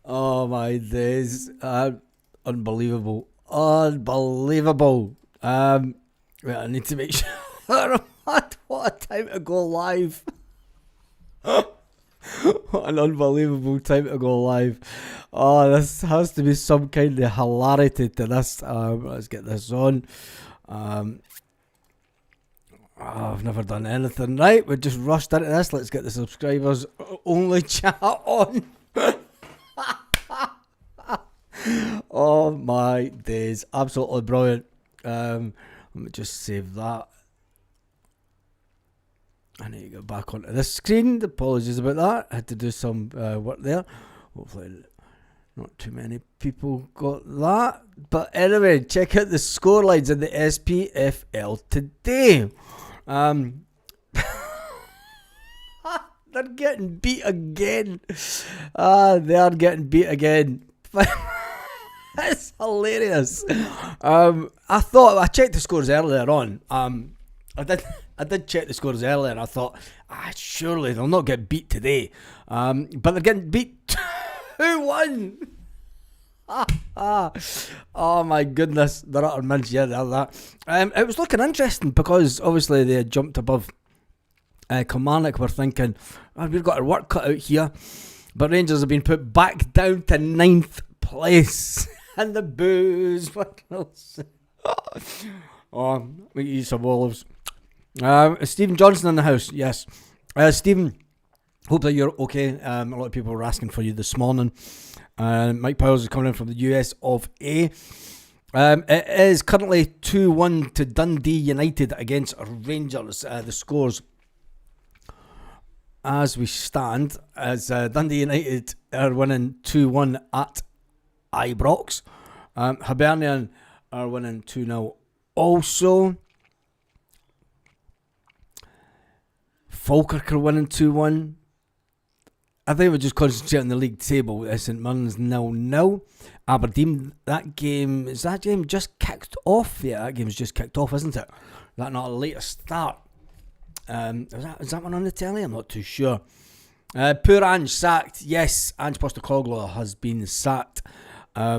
Oh my days. Unbelievable. Unbelievable. Wait, I need to make sure. What a time to go live. What an unbelievable time to go live. Oh, this has to be some kind of hilarity to this. Let's get this on. I've never done anything right. We just rushed into this. Let's get the subscribers only chat on. Oh my days. Absolutely brilliant. Let me just save that. I need to get back onto this screen. Apologies about that. I had to do some work there. Hopefully not too many people got that. But anyway, check out the scorelines in the SPFL today. They're getting beat again. They are getting beat again. It's hilarious. I checked the scores earlier on. I did check the scores earlier and I thought, surely they'll not get beat today. But they're getting beat 2-1. Oh my goodness, they're utter mince. Yeah, they're that. It was looking interesting because obviously they had jumped above Kilmarnock. We're thinking, we've got our work cut out here. But Rangers have been put back down to 9th place. And the boos. What else? Oh, we can eat some olives. Stephen Johnson in the house, yes. Stephen, hope that you're okay. A lot of people were asking for you this morning. Mike Powers is coming in from the US of A. It is currently 2-1 to Dundee United against Rangers. The scores as we stand, as Dundee United are winning 2-1 at Ibrox. Hibernian are winning 2-0 also. Falkirk are winning 2-1. I think we're just concentrating on the league table. St Mirren's 0-0. Aberdeen, that game just kicked off? Yeah, that game's just kicked off, isn't it? That not a later start? Is that one on the telly? I'm not too sure. Poor Ange sacked. Yes, Ange Postecoglou has been sacked. I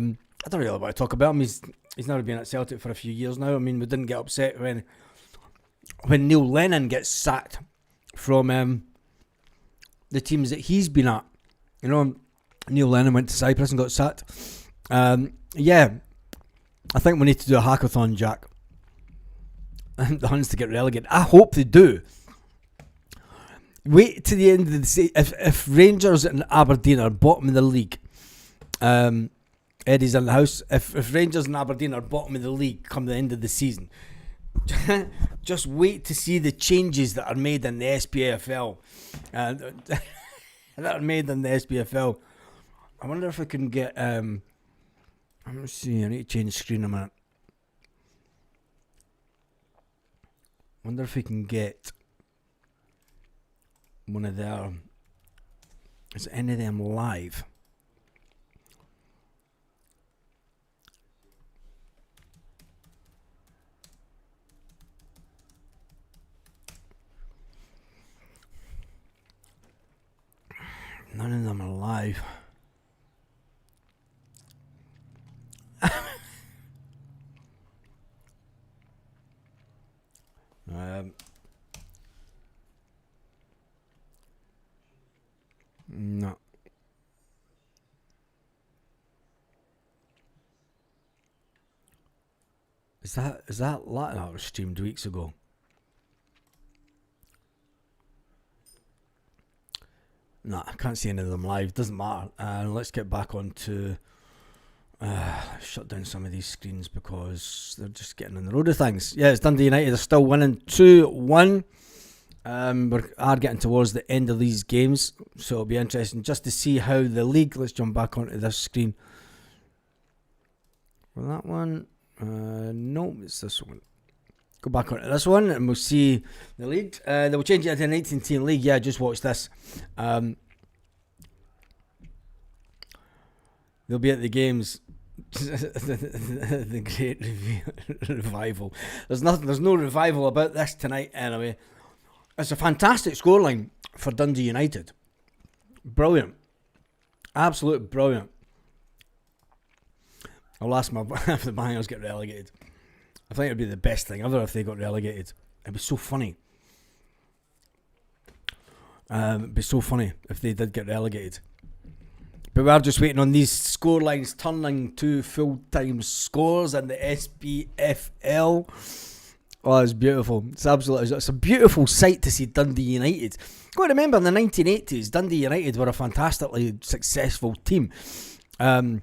don't really want to talk about him. He's never been at Celtic for a few years now. I mean, we didn't get upset when Neil Lennon gets sacked from the teams that he's been at. You know, Neil Lennon went to Cyprus and got sacked. Yeah, I think we need to do a hackathon, Jack. The Huns to get relegated. I hope they do. Wait to the end of the season. If Rangers and Aberdeen are bottom of the league, Eddie's in the house. If Rangers and Aberdeen are bottom of the league come the end of the season, just wait to see the changes that are made in the SPFL. That are made in the SPFL. I wonder if I can get. Let me see. I need to change screen a minute. Wonder if we can get one of their. Is any of them live? None of them are live. No. Is that like that was streamed weeks ago? No, I can't see any of them live. Doesn't matter. Let's get back on to shut down some of these screens because they're just getting on the road of things. Yeah, it's Dundee United. They're still winning 2-1. We are getting towards the end of these games, so it'll be interesting just to see how the league. Let's jump back onto this screen. Well, that one. No, it's this one. Go back onto this one and we'll see the league. They will change it to an 18-team league. Yeah, just watch this. They'll be at the games. The great revival. There's no revival about this tonight anyway. It's a fantastic scoreline for Dundee United. Brilliant. Absolute brilliant. I'll ask my if the Bangers get relegated. I think it'd be the best thing ever if they got relegated. It'd be so funny. It'd be so funny if they did get relegated. But we're just waiting on these score lines turning to full-time scores in the SPFL. Oh, it's beautiful. It's a beautiful sight to see Dundee United. Got to remember, in the 1980s, Dundee United were a fantastically successful team. Do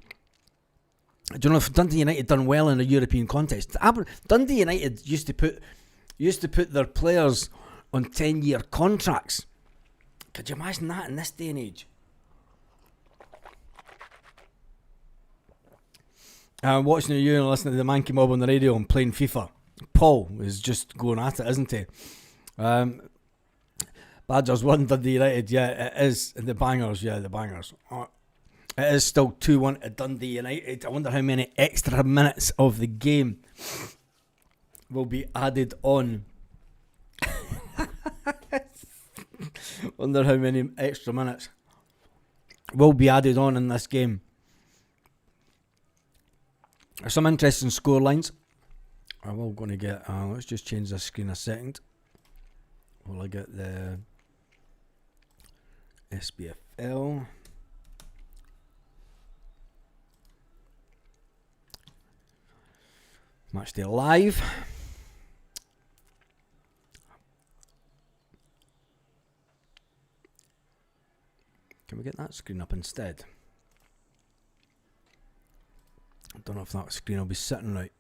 you know if Dundee United done well in a European contest? Dundee United used to put their players on 10-year contracts. Could you imagine that in this day and age? Watching you and listening to the Mankey Mob on the radio and playing FIFA. Paul is just going at it, isn't he? Badgers 1, Dundee United. Yeah, it is. The Bangers. Yeah, the Bangers. It is still 2-1 to Dundee United. I wonder how many extra minutes of the game will be added on. Wonder how many extra minutes will be added on in this game. There's some interesting score lines. I'm going to get... let's just change this screen a second. Will I get the SPFL... Matchday Live. Can we get that screen up instead? I don't know if that screen will be sitting right.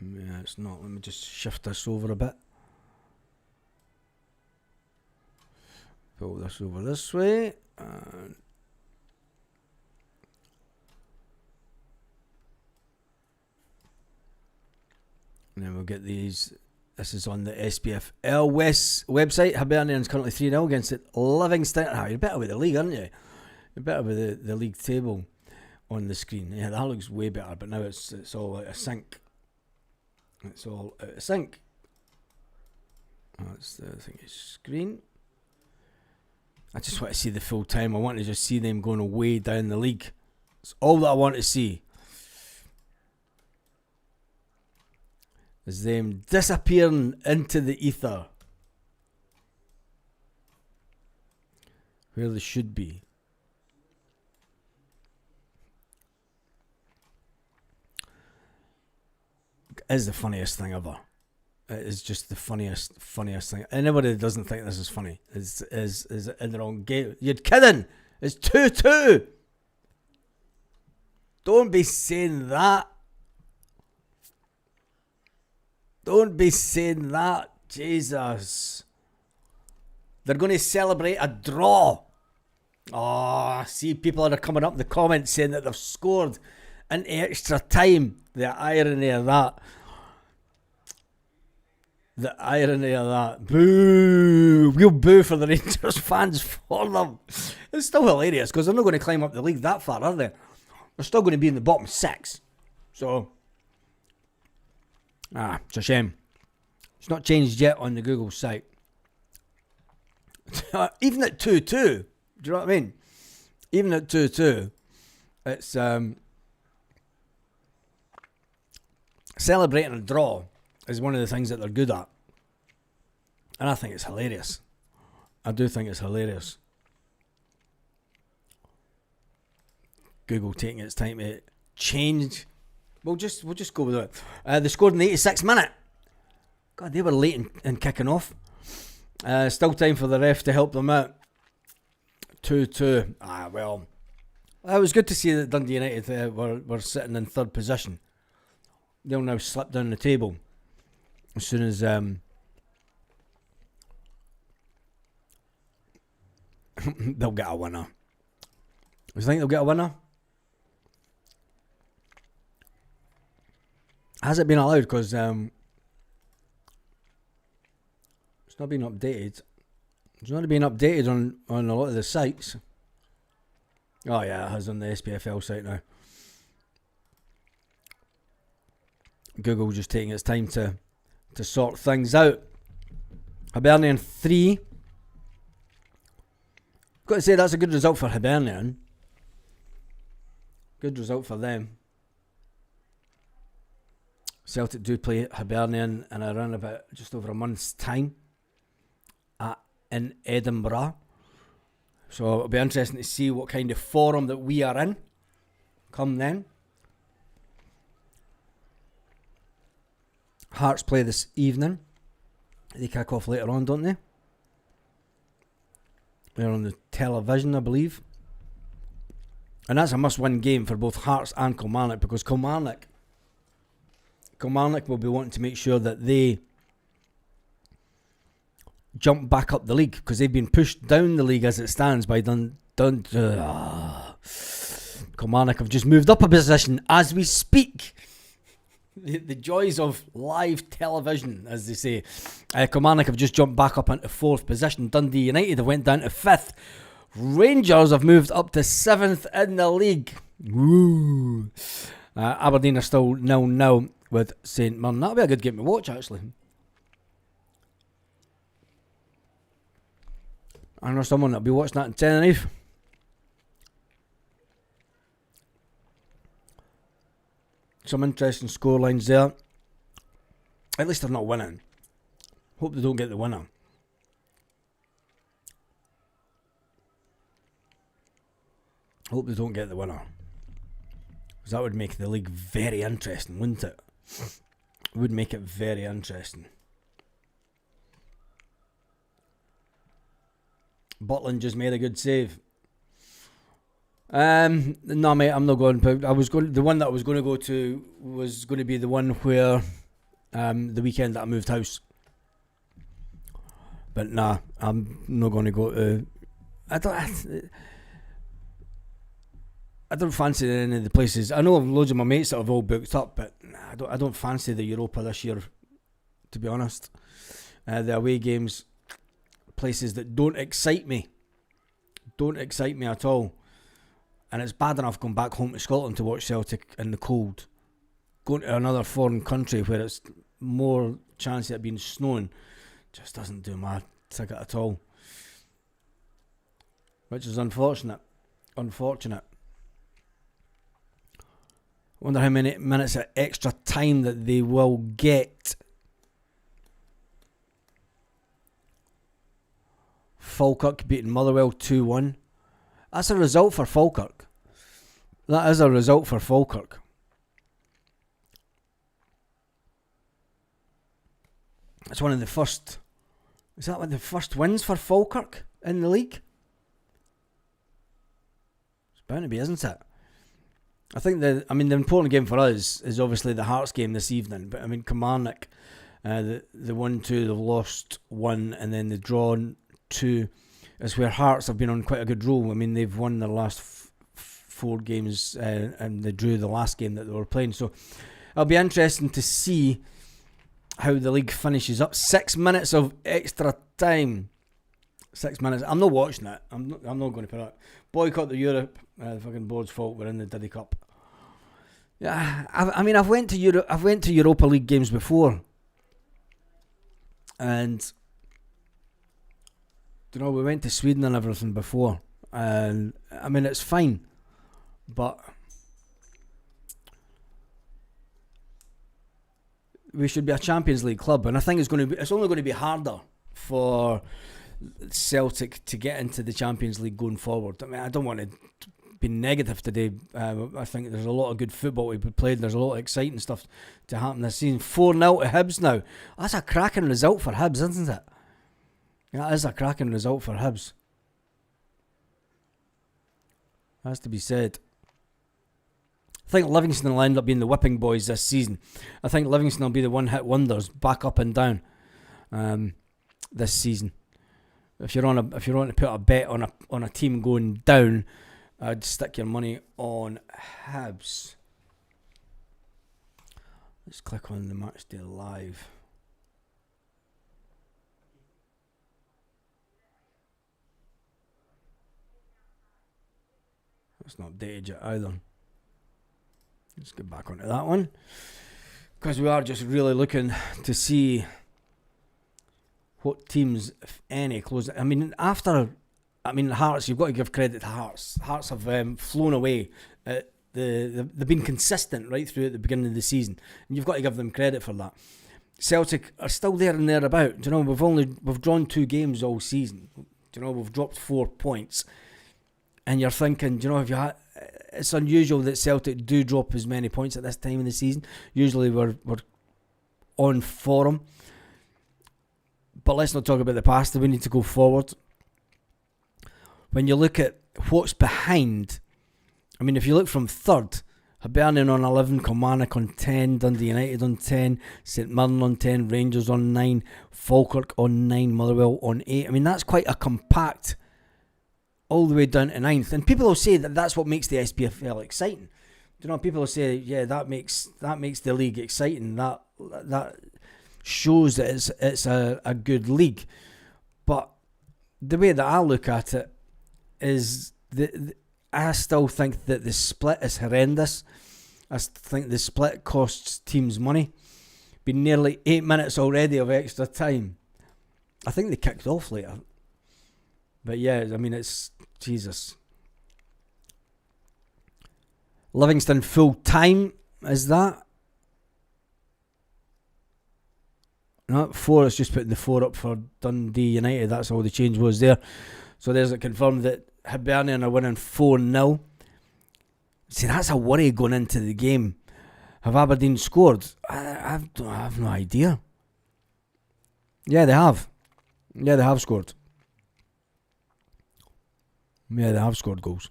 Yeah, it's not. Let me just shift this over a bit. Pull this over this way. And then we'll get these. This is on the SPFL West website. Hibernian's currently 3-0 against it. Livingston. You're better with the league, aren't you? You're better with the league table on the screen. Yeah, that looks way better, but now it's all out of sync. It's all out of sync. That's the thing is screen. I just want to see the full time. I want to just see them going way down the league. It's all that I want to see. Is them disappearing into the ether. Where they should be. It is the funniest thing ever. It is just the funniest thing. Anybody that doesn't think this is funny is in the wrong game. You're kidding. It's 2-2. Don't be saying that. Don't be saying that. Jesus. They're going to celebrate a draw. Oh, see, people are coming up in the comments saying that they've scored in extra time. The irony of that. The irony of that. Boo. We'll boo for the Rangers fans for them. It's still hilarious because they're not going to climb up the league that far, are they? They're still going to be in the bottom 6. So... it's a shame. It's not changed yet on the Google site. Even at 2-2, do you know what I mean? Even at 2-2, it's celebrating a draw is one of the things that they're good at. And I think it's hilarious. I do think it's hilarious. Google taking its time to change. We'll just go with it. They scored in the 86th minute. God, they were late in kicking off. Still time for the ref to help them out. 2-2. Well. It was good to see that Dundee United were sitting in third position. They'll now slip down the table as soon as they'll get a winner. You think they'll get a winner? Has it been allowed? Because it's not been updated. It's not been updated on a lot of the sites. Oh yeah, it has on the SPFL site now. Google just taking its time to sort things out. Hibernian 3. Got to say that's a good result for Hibernian. Good result for them. Celtic do play Hibernian in around about just over a month's time in Edinburgh. So it'll be interesting to see what kind of form that we are in come then. Hearts play this evening. They kick off later on, don't they? They're on the television, I believe. And that's a must-win game for both Hearts and Kilmarnock, because Kilmarnock will be wanting to make sure that they jump back up the league, because they've been pushed down the league as it stands by Kilmarnock have just moved up a position as we speak. The joys of live television, as they say. Kilmarnock have just jumped back up into 4th position. Dundee United have went down to 5th. Rangers have moved up to 7th in the league. Woo! Aberdeen are still 0-0 with St Mirren. That'll be a good game to watch, actually. I know someone that'll be watching that in Tenerife. Some interesting scorelines there. At least they're not winning. Hope they don't get the winner. Hope they don't get the winner. Because that would make the league very interesting, wouldn't it? Would make it very interesting. Butland just made a good save. No, mate, I'm not going. The one that I was going to go to was going to be the one where the weekend that I moved house. But nah, I'm not going to go to. I don't fancy any of the places. I know loads of my mates that have all booked up, but I don't fancy the Europa this year, to be honest. The away games, places that don't excite me at all. And it's bad enough going back home to Scotland to watch Celtic in the cold. Going to another foreign country where it's more chance of it being snowing just doesn't do my ticket at all. Which is unfortunate. Wonder how many minutes of extra time that they will get. Falkirk beating Motherwell 2-1. That's a result for Falkirk. That is a result for Falkirk. It's one of the first. Is that one of the first wins for Falkirk in the league? It's bound to be, isn't it? I think the important game for us is obviously the Hearts game this evening. But I mean, Kilmarnock, the 1-2, they've lost 1, and then they've drawn 2. Is where Hearts have been on quite a good roll. I mean, they've won their last 4 games and they drew the last game that they were playing. So it'll be interesting to see how the league finishes up. 6 minutes of extra time. 6 minutes. I'm not watching it. I'm not going to put it. Boycott the Europe. The fucking board's fault. We're in the Diddy Cup. Yeah, I've went to Europa League games before, and we went to Sweden and everything before, and I mean it's fine, but we should be a Champions League club, and I think it's only going to be harder for Celtic to get into the Champions League going forward. I mean, I don't want to be negative today. I think there's a lot of good football to be played. There's a lot of exciting stuff to happen this season. 4-0 to Hibs now. That's a cracking result for Hibs, isn't it? That is a cracking result for Hibs. Has to be said. I think Livingston will end up being the whipping boys this season. I think Livingston will be the one-hit wonders, back up and down, this season. If you're on to put a bet on a team going down, I'd stick your money on Hibs. Let's click on the Matchday Live. It's not updated yet either. Let's get back onto that one, because we are just really looking to see what teams, if any, close. Hearts, you've got to give credit to Hearts. Hearts have flown away at they've been consistent right through at the beginning of the season, and you've got to give them credit for that. Celtic are still there and thereabout. You know, we've drawn 2 games all season. You know, we've dropped 4 points, and you're thinking, you know, it's unusual that Celtic do drop as many points at this time of the season. Usually we're on form. But let's not talk about the past. We need to go forward. When you look at what's behind, I mean, if you look from third, Hibernian on 11, Kilmarnock on 10, Dundee United on 10, St Mirren on 10, Rangers on 9, Falkirk on 9, Motherwell on 8. I mean, that's quite a compact all the way down to 9th. And people will say that that's what makes the SPFL exciting. You know, people will say, yeah, that makes the league exciting. That shows that it's a good league. But the way that I look at it is I still think that the split is horrendous. I think the split costs teams money. Been nearly 8 minutes already of extra time. I think they kicked off later. But yeah, I mean, it's Jesus. Livingston full time, is that? No, 4, it's just putting the 4 up for Dundee United. That's all the change was there. So there's it confirmed that Hibernian are winning 4-0. See, that's a worry going into the game. Have Aberdeen scored? I have no idea. Yeah, they have. Yeah, they have scored. Yeah, they have scored goals.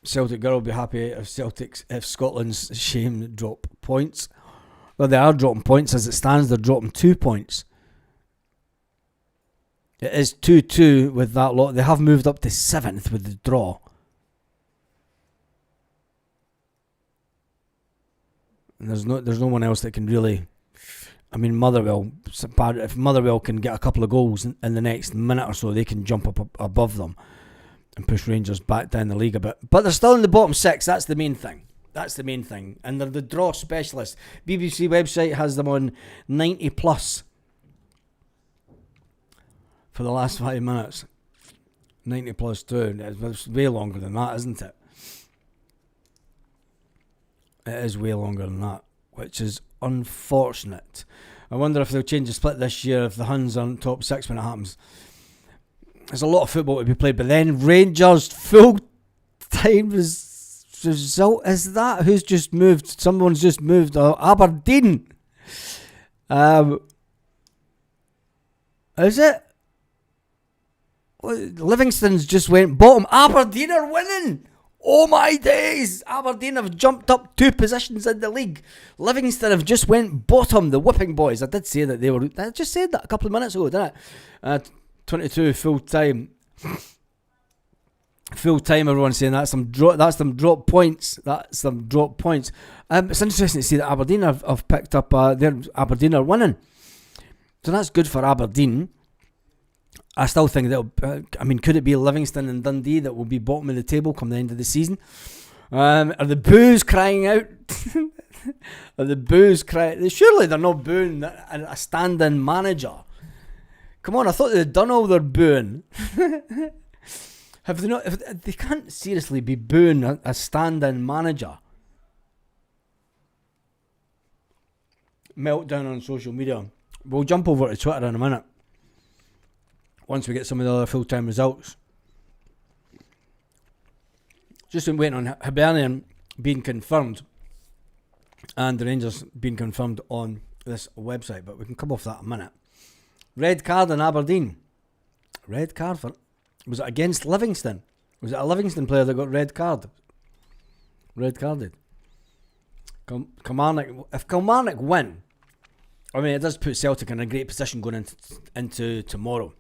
Celtic girl will be happy if Scotland's shame drop points. Well, they are dropping points as it stands. They're dropping 2 points. It is 2-2 with that lot. They have moved up to 7th with the draw. And there's no one else that can really. I mean, Motherwell. If Motherwell can get a couple of goals in the next minute or so, they can jump up above them and push Rangers back down the league a bit. But they're still in the bottom 6. That's the main thing. And they're the draw specialists. BBC website has them on 90 plus for the last 5 minutes. 90 plus 2. It's way longer than that, isn't it? It is way longer than that, which is unfortunate. I wonder if they'll change the split this year if the Huns aren't top 6 when it happens. There's a lot of football to be played, but then Rangers full time result is that? Who's just moved? Someone's just moved. Aberdeen. Is it? Livingston's just went bottom. Aberdeen are winning. Oh my days! Aberdeen have jumped up 2 positions in the league. Livingston have just went bottom. The Whipping Boys. I did say that they were. I just said that a couple of minutes ago, didn't I? 22 full time. Full time. Everyone's saying that's some drop points. It's interesting to see that Aberdeen have picked up. Aberdeen are winning, so that's good for Aberdeen. I still think that. Could it be Livingston and Dundee that will be bottom of the table come the end of the season? Are the boos crying out? Are the boos crying? Surely they're not booing a stand-in manager. Come on, I thought they'd done all their booing. Have they not? They can't seriously be booing a stand-in manager. Meltdown on social media. We'll jump over to Twitter in a minute. Once we get some of the other full-time results. Just waiting on Hibernian being confirmed and the Rangers being confirmed on this website, but we can come off that in a minute. Red card in Aberdeen. Red card for... Was it against Livingston? Was it a Livingston player that got red card? Red carded. Kilmarnock. If Kilmarnock win, it does put Celtic in a great position going into tomorrow.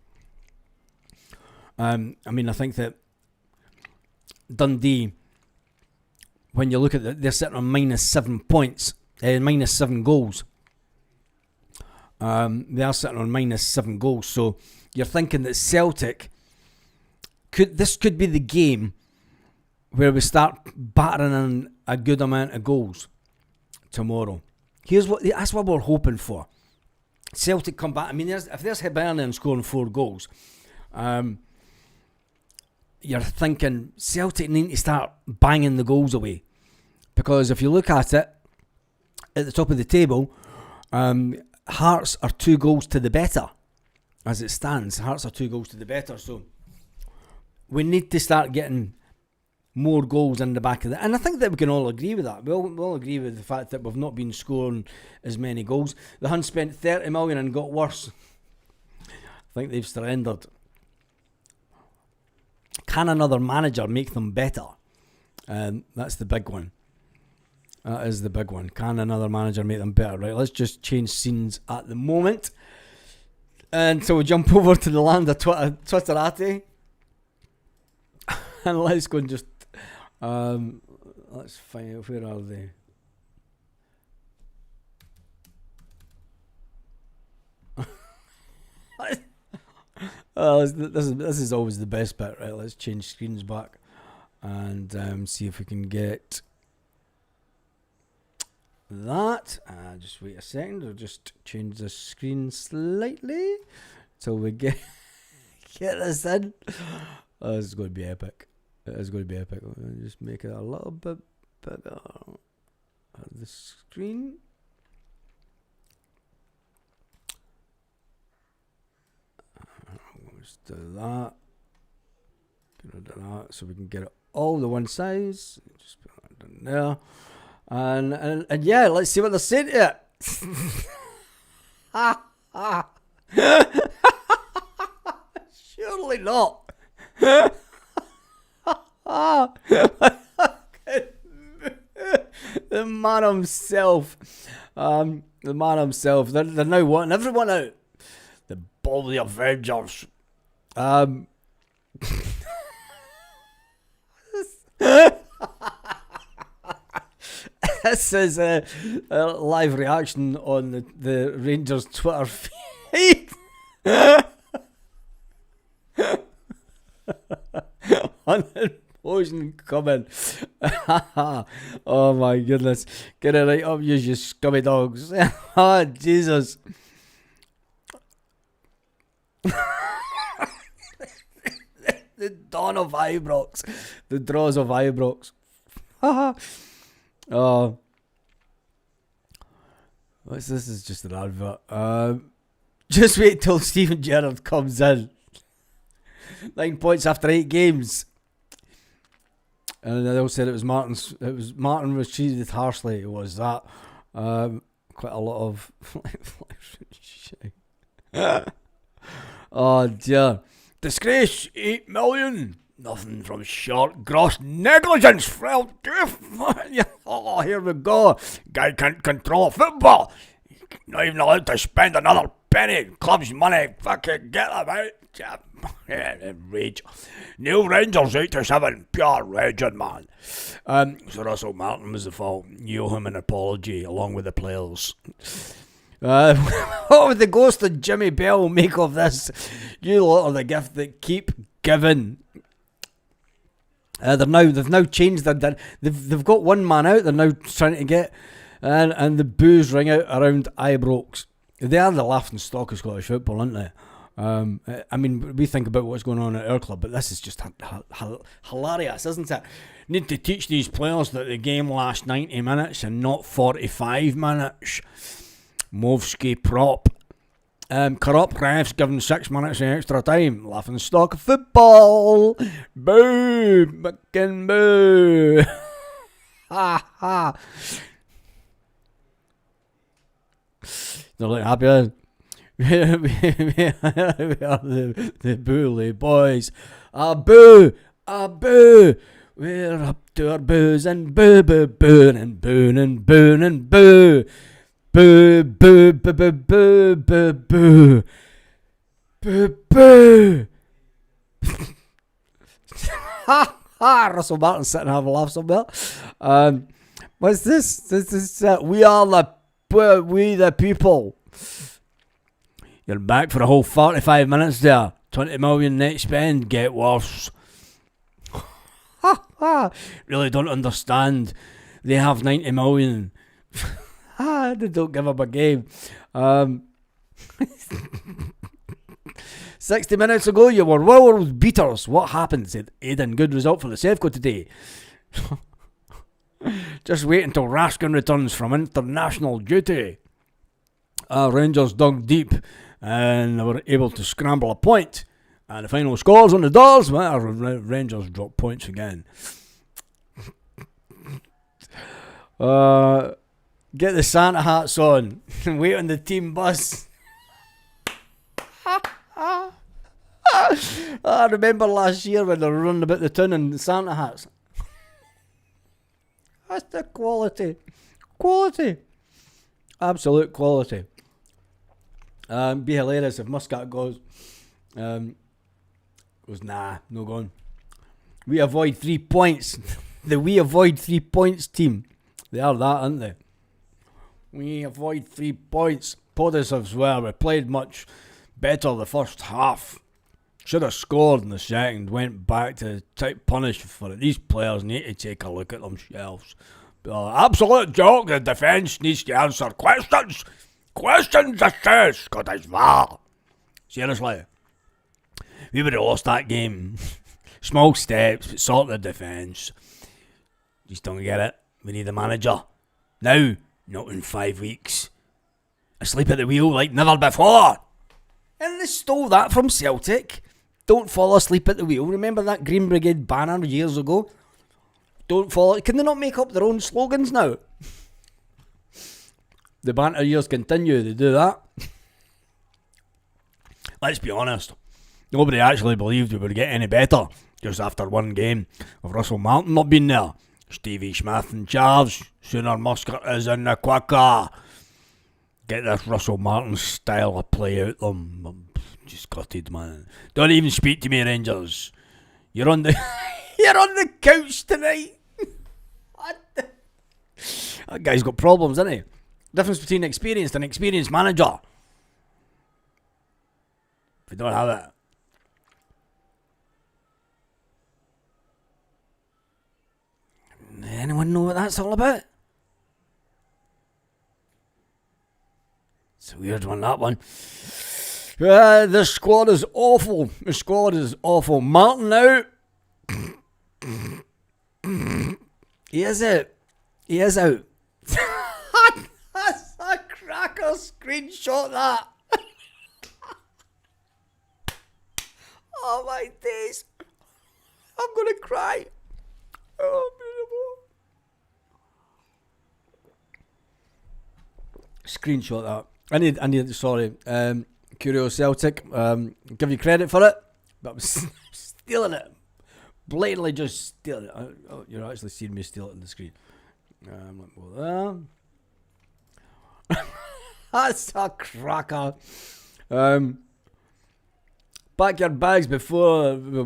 I think that Dundee, when you look at they're sitting on -7 points, -7 goals. They are sitting on -7 goals, so you're thinking that Celtic could be the game where we start battering in a good amount of goals tomorrow. That's what we're hoping for. Celtic come back. If there's Hibernian scoring 4 goals, you're thinking Celtic need to start banging the goals away. Because if you look at it, at the top of the table, Hearts are 2 goals to the better. As it stands, Hearts are 2 goals to the better. So we need to start getting more goals in the back of it. And I think that we can all agree with that. We'll agree with the fact that we've not been scoring as many goals. The Huns spent 30 million and got worse. I think they've surrendered. Can another manager make them better? That's the big one. That is the big one. Can another manager make them better? Right, let's just change scenes at the moment. And so we jump over to the land of Twitterati. And let's go and just... let's find out, where are they? This is always the best bit, right? Let's change screens back and see if we can get that. Just wait a second. I'll just change the screen slightly till we get this in. Oh, this is going to be epic. It is going to be epic. I'll just make it a little bit bigger. The screen. Let's do that. Get rid of that so we can get it all the one size. Just put that in there. And yeah, let's see what they're saying to it. Surely not. The man himself. The man himself. They're now wanting everyone out. The Bally Avengers. This is a live reaction on the Rangers Twitter feed. Unimposing coming. Oh my goodness. Get it right up, you scummy dogs. Oh, Jesus. The dawn of Ibrox. The draws of Ibrox. Oh. What's this? Is just an advert. Just wait till Stephen Gerrard comes in. 9 points after 8 games. And they all said it was Martin's. It was Martin was treated harshly. It was that. Quite a lot of shit. Oh dear. Disgrace, 8 million. Nothing from short, gross negligence. Well, oh, here we go. Guy can't control football. Not even allowed to spend another penny. Club's money. Fucking get them out. Rage. New Rangers 87. Pure raging, man. So Russell Martin was the fault. You owe him an apology along with the players. What would the ghost of Jimmy Bell make of this? You lot are the gift that keep giving. They've now changed their. They've got one man out. They're now trying to get and the boos ring out around Ibrox. They are the laughing stock of Scottish football, aren't they? I mean, we think about what's going on at our club, but this is just hilarious, isn't it? Need to teach these players that the game lasts 90 minutes and not 45 minutes. Movsky prop. Corrupt refs given 6 minutes of extra time. Laughing stock of football. Boo! Fucking boo! Ha ha! They're like happy. We are the bully boys. A boo! A boo! We're up to our boos and boo boo boo and boo and boo and boo. Boo, boo, boo, boo, boo, boo, boo. Boo, boo. Ha, ha. Russell Martin sitting having a laugh somewhere. What's this? This is, we the people. You're back for a whole 45 minutes there. 20 million net spend, get worse. Ha, ha. Really don't understand. They have 90 million. They don't give up a game. 60 minutes ago, you were world beaters. What happened? Said Aidan. Good result for the Sevco today. Just wait until Raskin returns from international duty. Rangers dug deep and were able to scramble a point. And the final scores on the doors. Well, Rangers dropped points again. Get the Santa hats on and wait on the team bus. I remember last year when they were running about the town in Santa hats. That's the quality. Quality. Absolute quality. Be hilarious if Muscat goes, nah, no going. We avoid 3 points. The We Avoid 3 Points team. They are that, aren't they? We avoid 3 points. Podisovs were. We played much better the first half. Should have scored in the second. Went back to type punish for it. These players need to take a look at themselves. Absolute joke. The defence needs to answer questions. Questions, I says. Scottish VAR. Seriously. We would have lost that game. Small steps, but sort the defence. Just don't get it. We need a manager. Now, not in 5 weeks. Asleep at the wheel like never before. And they stole that from Celtic. Don't fall asleep at the wheel. Remember that Green Brigade banner years ago? Don't fall. Can they not make up their own slogans now? The banter years continue. They do that. Let's be honest. Nobody actually believed we would get any better just after one game of Russell Martin not being there. Stevie Smith in charge. Sooner Muscat is in the quicker. Get this Russell Martin style of play out them. I'm just gutted, man. Don't even speak to me, Rangers. You're on the you're on the couch tonight. That guy's got problems, isn't he? Difference between experienced and experienced manager. If you don't have it. Anyone know what that's all about? It's a weird one, that one. The squad is awful. The squad is awful. Martin out. He is out. He is out. That's a cracker screenshot, that. Oh my days. I'm gonna cry. Oh, beautiful. Screenshot that. I need, sorry. Curio Celtic. Give you credit for it, but I'm stealing it. Blatantly just stealing it. Oh, you're actually seeing me steal it on the screen. That's a cracker. Pack your bags before the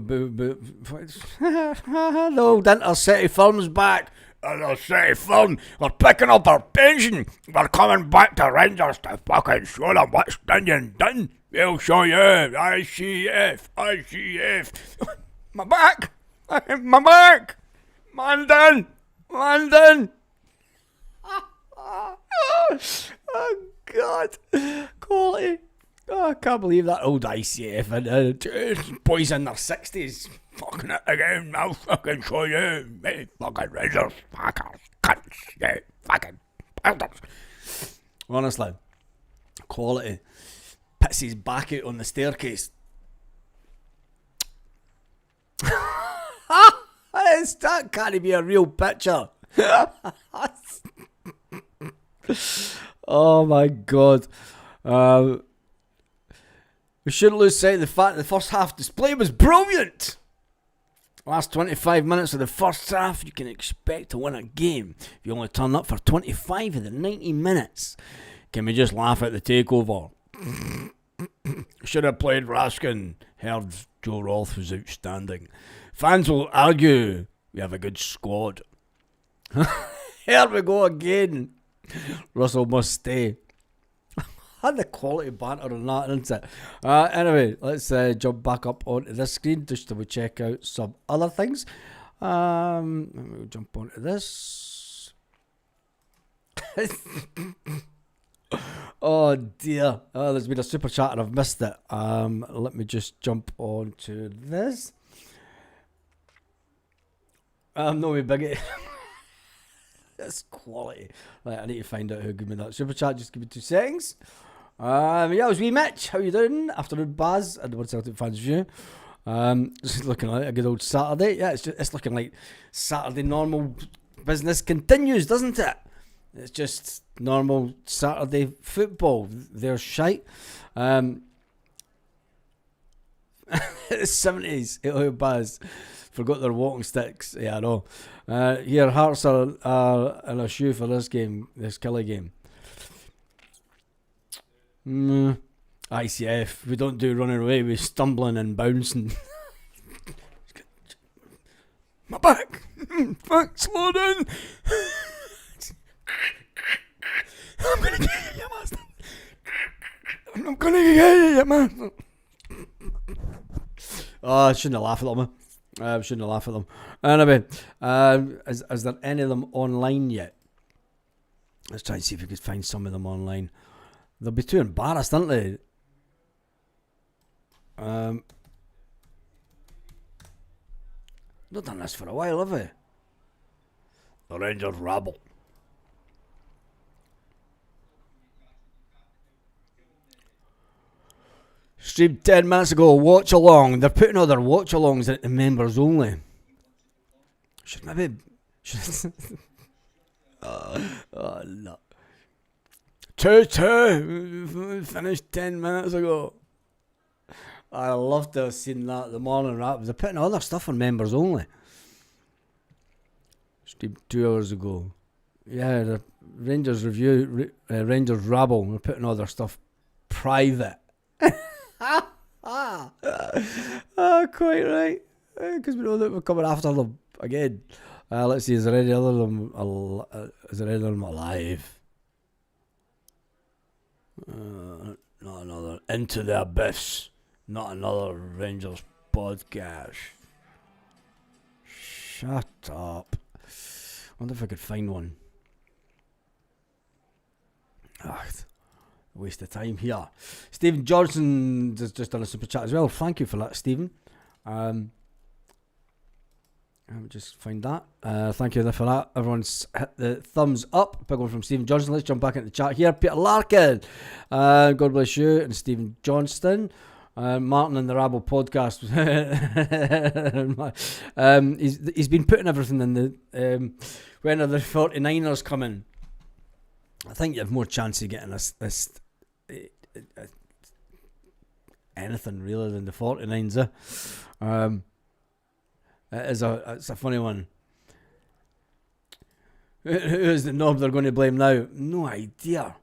old Intercity Firm's back. Intercity Firm, we're picking up our pension. We're coming back to Rangers to fucking show them what's done and done. We'll show you. ICF. My back. My back. Mandan. Oh, God. Quality. Oh, I can't believe that old ICF and boys in their 60s. Fucking it again. I'll fucking show you. Me fucking Rangers. Fuckers. Cunts. Yeah. Fucking boulders. Honestly. Quality. Pits his back out on the staircase. That can't be a real picture. Oh my God. We shouldn't lose sight of the fact that the first half display was brilliant. Last 25 minutes of the first half, you can expect to win a game if you only turn up for 25 of the 90 minutes. Can we just laugh at the takeover? Should have played Raskin. Heard Joe Roth was outstanding. Fans will argue we have a good squad. Here we go again. Russell must stay. Had the quality banter on that, isn't it? Anyway, let's jump back up onto this screen just to check out some other things. We'll jump onto this. Oh dear. Oh, there's been a super chat and I've missed it. Let me just jump on to this. No way biggie. That's quality. Right, I need to find out who gave me that super chat. Just give me 2 seconds. Yeah, it was wee Mitch. How you doing? Afternoon, Baz and the One Celtic Fans View. Just looking like a good old Saturday. Yeah, it's looking like Saturday normal business continues, doesn't it? It's just normal Saturday football. They're shite. 70s. It'll Baz. Forgot their walking sticks. Yeah, I know. Here, Hearts are in a shoe for this game, this killer game. ICF. We don't do running away. We're stumbling and bouncing. My back. Fuck, slow down. I'm gonna get you, master. I'm gonna get you, man. Oh, I shouldn't have laughed at them. I shouldn't have laughed at them. Anyway, is there any of them online yet? Let's try and see if we could find some of them online. They'll be too embarrassed, aren't they? Not done this for a while, have we? The Rangers rabble. Streamed 10 minutes ago, watch along. They're putting all their watch alongs at the members only. Should maybe. Oh no. 2-2. Finished 10 minutes ago. I love to have seen that. The morning wrap. They're putting all their stuff on members only. Streamed 2 hours ago. Yeah, the Rangers review, Rangers rabble. They're putting all their stuff private. Quite right. Because we know that we're coming after them again. Let's see, is there any other of them alive? Not another Into the Abyss. Not another Rangers podcast. Shut up. Wonder if I could find one. Waste of time here. Stephen Johnson has just done a super chat as well. Thank you for that, Stephen. Let me just find that. Thank you for that. Everyone's hit the thumbs up. Big one from Stephen Johnson. Let's jump back into the chat here. Peter Larkin. God bless you. And Stephen Johnston. Martin and the Rabble podcast. He's been putting everything in the... when are the 49ers coming? I think you have more chance of getting this anything really than the 49s. It's a funny one. Who is the knob they're going to blame now? No idea.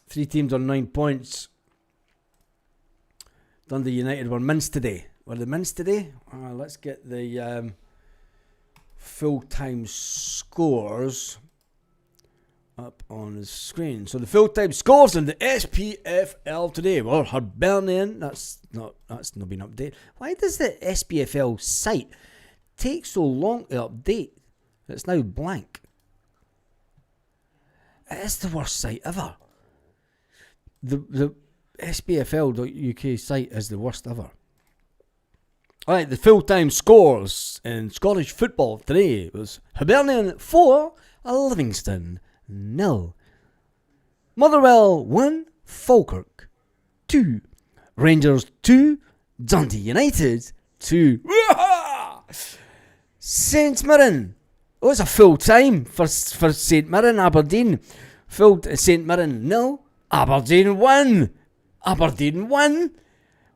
3 teams on 9 points. Dundee United were minced today. Were they minced today? Let's get the full-time scores up on the screen. So the full-time scores in the SPFL today were Hibernian. That's not been updated. Why does the SPFL site take so long to update? It's now blank. It is the worst site ever. The SPFL.uk site is the worst ever. Alright, the full-time scores in Scottish football today was Hibernian 4, Livingston 0. Motherwell 1, Falkirk 2. Rangers 2, Dundee United 2. St Mirren. Oh, it's a full time for St Mirren. Aberdeen. St Mirren 0, Aberdeen 1. Aberdeen 1.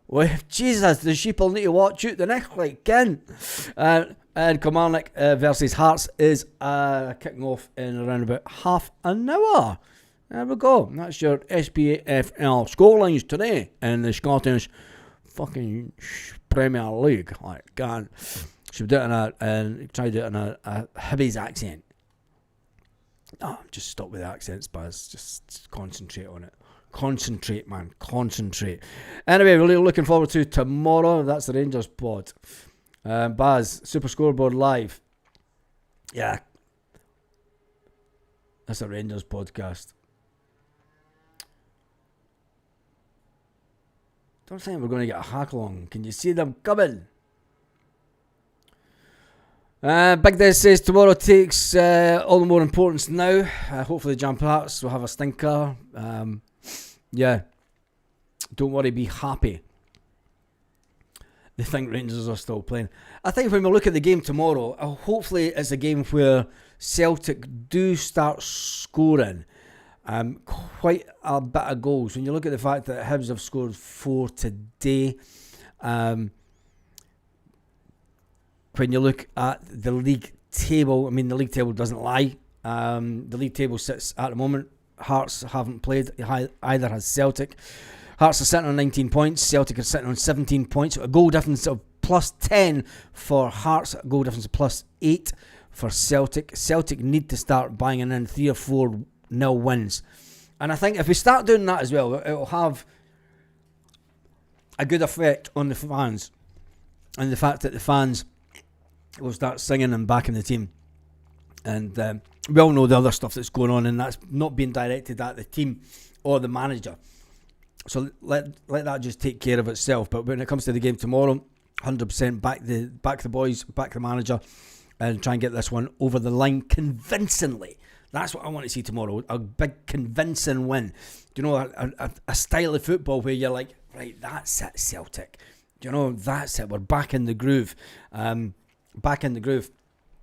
Well, Jesus, the sheep will need to watch out the neck like Ken. And Kilmarnock versus Hearts is kicking off in around about half an hour. There we go. That's your SPFL scorelines today in the Scottish fucking Premier League. Like, God, should do it try to do it in a Hibbies accent. Oh, just stop with the accents, Baz. Just concentrate on it. Concentrate, man. Concentrate. Anyway, we're looking forward to tomorrow. That's the Rangers pod. Baz, Super Scoreboard Live. Yeah. That's a Rangers podcast. Don't think we're going to get a hack along. Can you see them coming? Big Des says tomorrow takes all the more importance now. Hopefully Jam Hearts will have a stinker. Yeah. Don't worry, be happy. They think Rangers are still playing. I think when we look at the game tomorrow, hopefully it's a game where Celtic do start scoring quite a bit of goals. When you look at the fact that Hibs have scored 4 today, when you look at the league table, I mean, the league table doesn't lie. The league table sits at the moment. Hearts haven't played, either has Celtic. Hearts are sitting on 19 points. Celtic are sitting on 17 points. A goal difference of plus 10 for Hearts. A goal difference of plus 8 for Celtic. Celtic need to start banging in 3 or 4 nil wins. And I think if we start doing that as well, it will have a good effect on the fans. And the fact that the fans will start singing and backing the team. And we all know the other stuff that's going on, and that's not being directed at the team or the manager. So let that just take care of itself. But when it comes to the game tomorrow, 100% back the boys, back the manager, and try and get this one over the line convincingly. That's what I want to see tomorrow. A big convincing win. You know, a style of football where you're like, right, that's it, Celtic. You know, that's it. We're back in the groove. Back in the groove.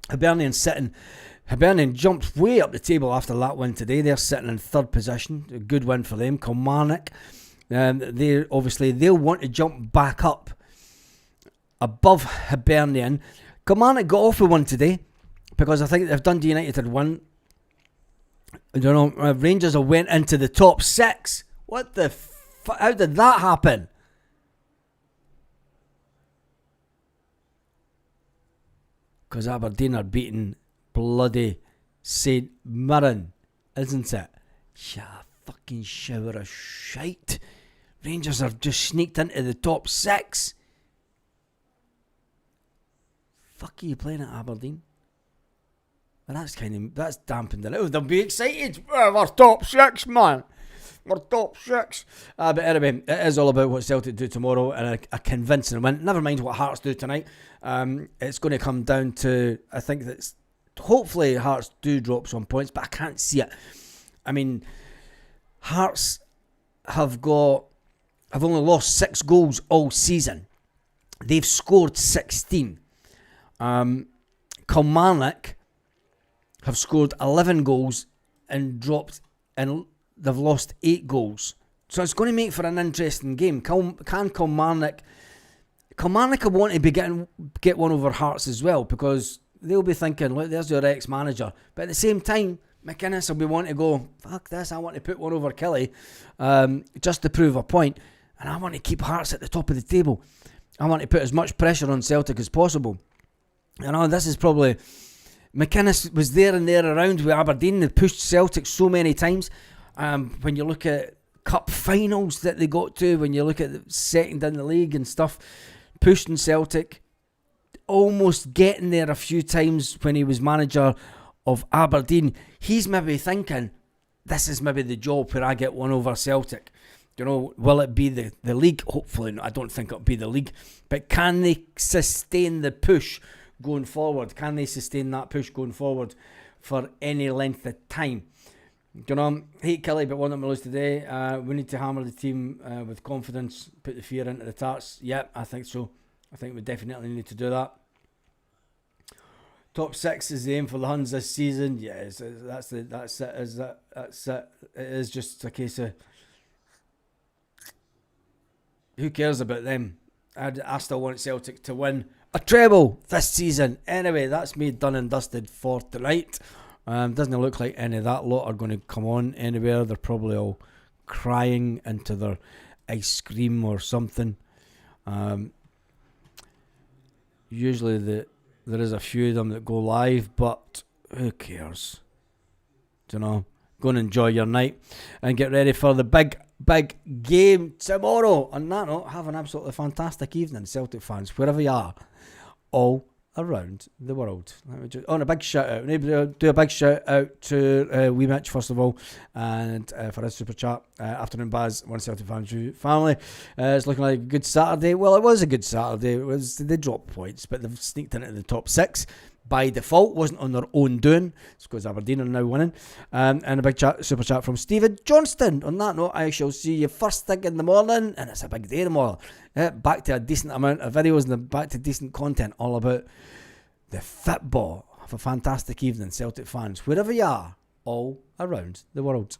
Hibernian jumped way up the table after that win today. They're sitting in third position. A good win for them. Kilmarnock. They'll want to jump back up above Hibernian. Kilmarnock got off with one today because I think if Dundee United had won, I don't know, Rangers have went into the top 6. What the how did that happen? Because Aberdeen are beating bloody St Mirren, isn't it? Yeah, fucking shower of shite. Rangers have just sneaked into the top 6. Fuck are you playing at Aberdeen? And that's dampened it. They'll be excited. We're top 6, man. We're top 6. But anyway, it is all about what Celtic do tomorrow and a convincing win. Never mind what Hearts do tonight. It's going to come down to, I think that's hopefully Hearts do drop some points, but I can't see it. I mean, Hearts have only lost 6 goals all season. They've scored 16. Kilmarnock have scored 11 goals and they've lost 8 goals. So it's going to make for an interesting game. Can Kilmarnock will want to get one over Hearts as well, because they'll be thinking, look, there's your ex-manager. But at the same time, McInnes will be wanting to go, fuck this, I want to put one over Kelly just to prove a point. And I want to keep Hearts at the top of the table. I want to put as much pressure on Celtic as possible. You know, this is probably... McInnes was there and there around with Aberdeen. They pushed Celtic so many times. When you look at cup finals that they got to, when you look at the second in the league and stuff, pushing Celtic, almost getting there a few times when he was manager of Aberdeen. He's maybe thinking, this is maybe the job where I get one over Celtic. You know, will it be the league? Hopefully, I don't think it'll be the league. But can they sustain the push going forward? Can they sustain that push going forward for any length of time? You know, hate Kelly, but want them to lose today. We need to hammer the team with confidence, put the fear into the tarts. Yep, I think so. I think we definitely need to do that. Top 6 is the aim for the Huns this season. Yes, that's it. It is just a case of who cares about them. I still want Celtic to win a treble this season. Anyway, that's me done and dusted for tonight. Doesn't look like any of that lot are going to come on anywhere. They're probably all crying into their ice cream or something. Usually there is a few of them that go live, but who cares? Do you know? Go and enjoy your night and get ready for the big game tomorrow. On that note, have an absolutely fantastic evening, Celtic fans, wherever you are. All around the world. On a big shout out. Maybe do a big shout out to Wee Mitch first of all, and for his super chat. Afternoon Baz, one Celtic family. It's looking like a good Saturday. Well, it was a good Saturday. They dropped points, but they've sneaked into the top 6 by default. Wasn't on their own doing. It's because Aberdeen are now winning. And a big super chat from Stephen Johnston. On that note, I shall see you first thing in the morning, and it's a big day tomorrow. Back to a decent amount of videos and back to decent content all about the football. Have a fantastic evening, Celtic fans, wherever you are, all around the world.